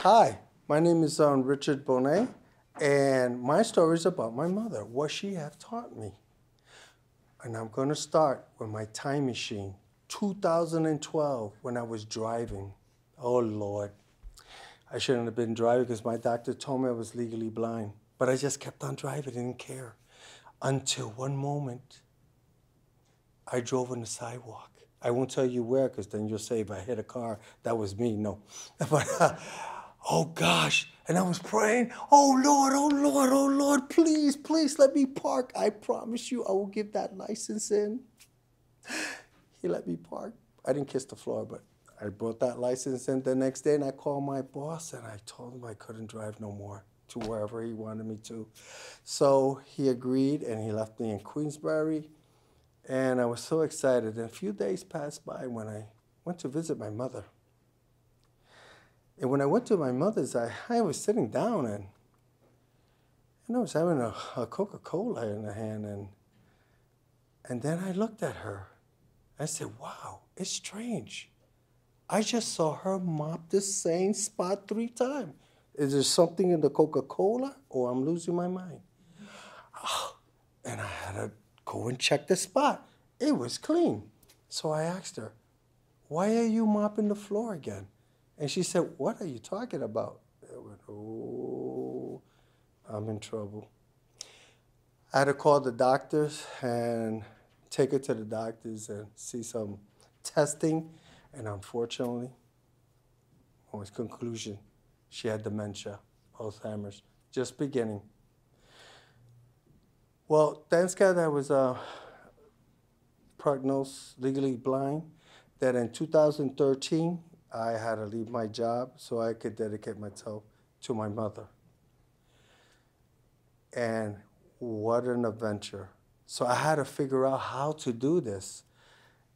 Hi, my name is Richard Bonet, and my story is about my mother, what she have taught me. And I'm going to start with my time machine, 2012, when I was driving. Oh, Lord. I shouldn't have been driving because my doctor told me I was legally blind. But I just kept on driving, didn't care. Until one moment, I drove on the sidewalk. I won't tell you where because then you'll say if I hit a car, that was me. No. But, oh gosh. And I was praying, oh Lord, oh Lord, oh Lord, please, please let me park. I promise you I will give that license in. He let me park. I didn't kiss the floor, but I brought that license in the next day and I called my boss and I told him I couldn't drive no more to wherever he wanted me to. So he agreed and he left me in Queensbury. And I was so excited. And a few days passed by when I went to visit my mother. And when I went to my mother's, I was sitting down and I was having a Coca-Cola in the hand. And then I looked at her. I said, wow, it's strange. I just saw her mop the same spot 3 times. Is there something in the Coca-Cola or I'm losing my mind? Oh, and I had to go and check the spot. It was clean. So I asked her, why are you mopping the floor again? And she said, what are you talking about? I went, oh, I'm in trouble. I had to call the doctors and take her to the doctors and see some testing. And unfortunately, was conclusion, she had dementia, Alzheimer's, just beginning. Well, thanks God I was prognosed legally blind, that in 2013, I had to leave my job so I could dedicate myself to my mother. And what an adventure. So I had to figure out how to do this.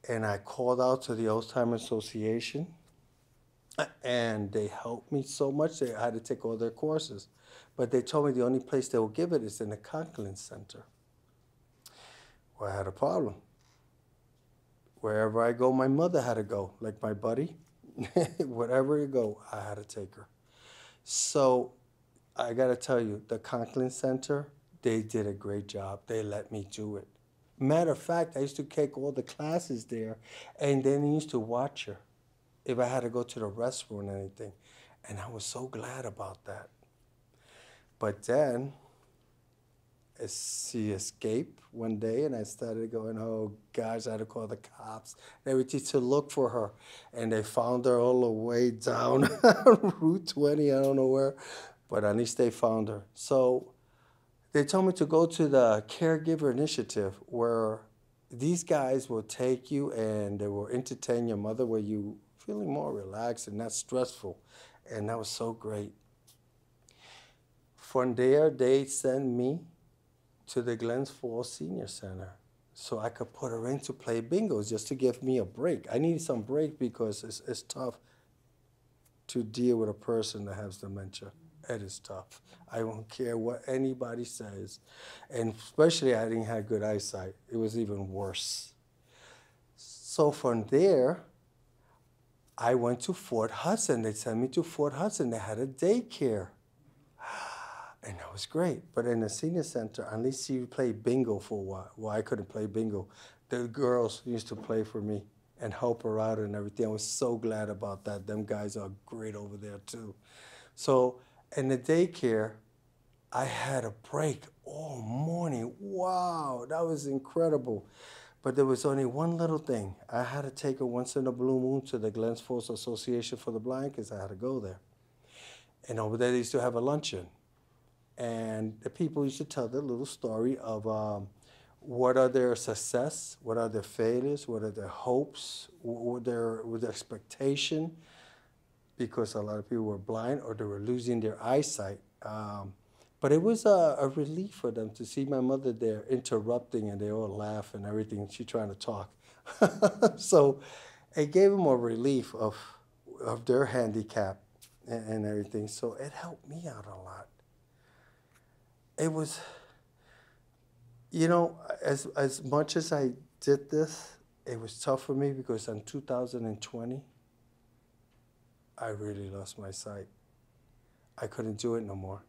And I called out to the Alzheimer's Association, and they helped me so much. I had to take all their courses. But they told me the only place they will give it is in the Folklife Center. Well, I had a problem. Wherever I go, my mother had to go, like my buddy. Wherever you go, I had to take her. So I got to tell you, the Conklin Center, they did a great job. They let me do it. Matter of fact, I used to take all the classes there, and then I used to watch her if I had to go to the restroom or anything. And I was so glad about that. But then she escaped one day, and I started going, oh, gosh, I had to call the cops. They were to look for her, and they found her all the way down Route 20, I don't know where, but at least they found her. So they told me to go to the Caregiver Initiative, where these guys will take you and they will entertain your mother where you feeling more relaxed and not stressful. And that was so great. From there, they sent me to the Glens Falls Senior Center so I could put her in to play bingo just to give me a break. I needed some break because it's tough to deal with a person that has dementia. It is tough. I don't care what anybody says. And especially I didn't have good eyesight. It was even worse. So from there, I went to Fort Hudson. They sent me to Fort Hudson. They had a daycare. And that was great. But in the senior center, at least you played bingo for a while. Well, I couldn't play bingo. The girls used to play for me and help her out and everything. I was so glad about that. Them guys are great over there too. So in the daycare, I had a break all morning. Wow, that was incredible. But there was only one little thing. I had to take her once in a blue moon to the Glens Falls Association for the Blind because I had to go there. And over there, they used to have a luncheon. And the people used to tell their little story of what are their success, what are their failures, what are their hopes, what their expectation, because a lot of people were blind or they were losing their eyesight. But it was a relief for them to see my mother there interrupting, and they all laugh and everything. She trying to talk. So it gave them a relief of their handicap and everything. So it helped me out a lot. It was, you know, as much as I did this, it was tough for me because in 2020, I really lost my sight. I couldn't do it no more.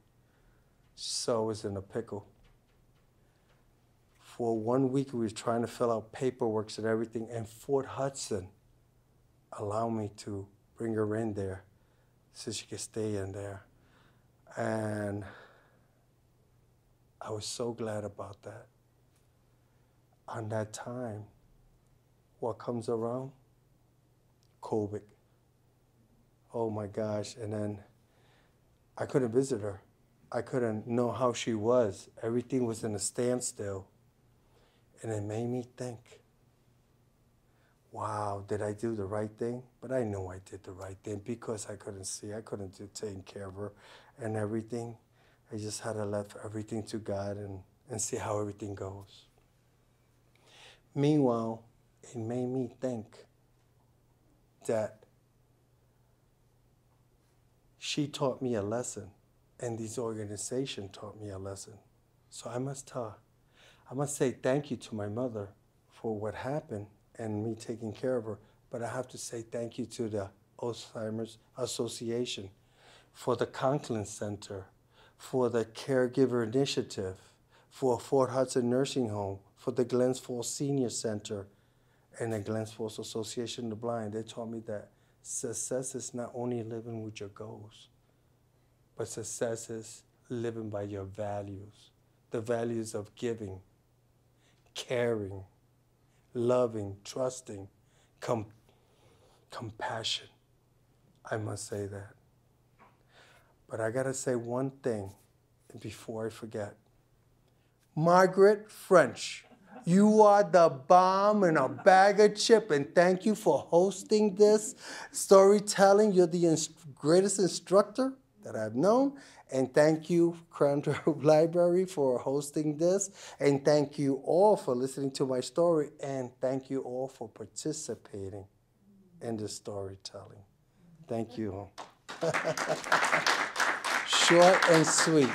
So I was in a pickle. For 1 week, we were trying to fill out paperwork and everything, and Fort Hudson allowed me to bring her in there so she could stay in there. And I was so glad about that. On that time, what comes around? COVID. Oh my gosh, and then I couldn't visit her. I couldn't know how she was. Everything was in a standstill. And it made me think, wow, did I do the right thing? But I know I did the right thing because I couldn't see. I couldn't do taking care of her and everything. I just had to let everything to God and see how everything goes. Meanwhile, it made me think that she taught me a lesson, and this organization taught me a lesson. So I must say thank you to my mother for what happened and me taking care of her, but I have to say thank you to the Alzheimer's Association, for the Conklin Center, for the Caregiver Initiative, for Fort Hudson Nursing Home, for the Glens Falls Senior Center, and the Glens Falls Association of the Blind. They taught me that success is not only living with your goals, but success is living by your values, the values of giving, caring, loving, trusting, compassion. I must say that. But I gotta say one thing before I forget. Margaret French, you are the bomb in a bag of chips, and thank you for hosting this storytelling. You're the greatest instructor that I've known. And thank you, Crandall Library, for hosting this. And thank you all for listening to my story. And thank you all for participating in this storytelling. Thank you. Short and sweet.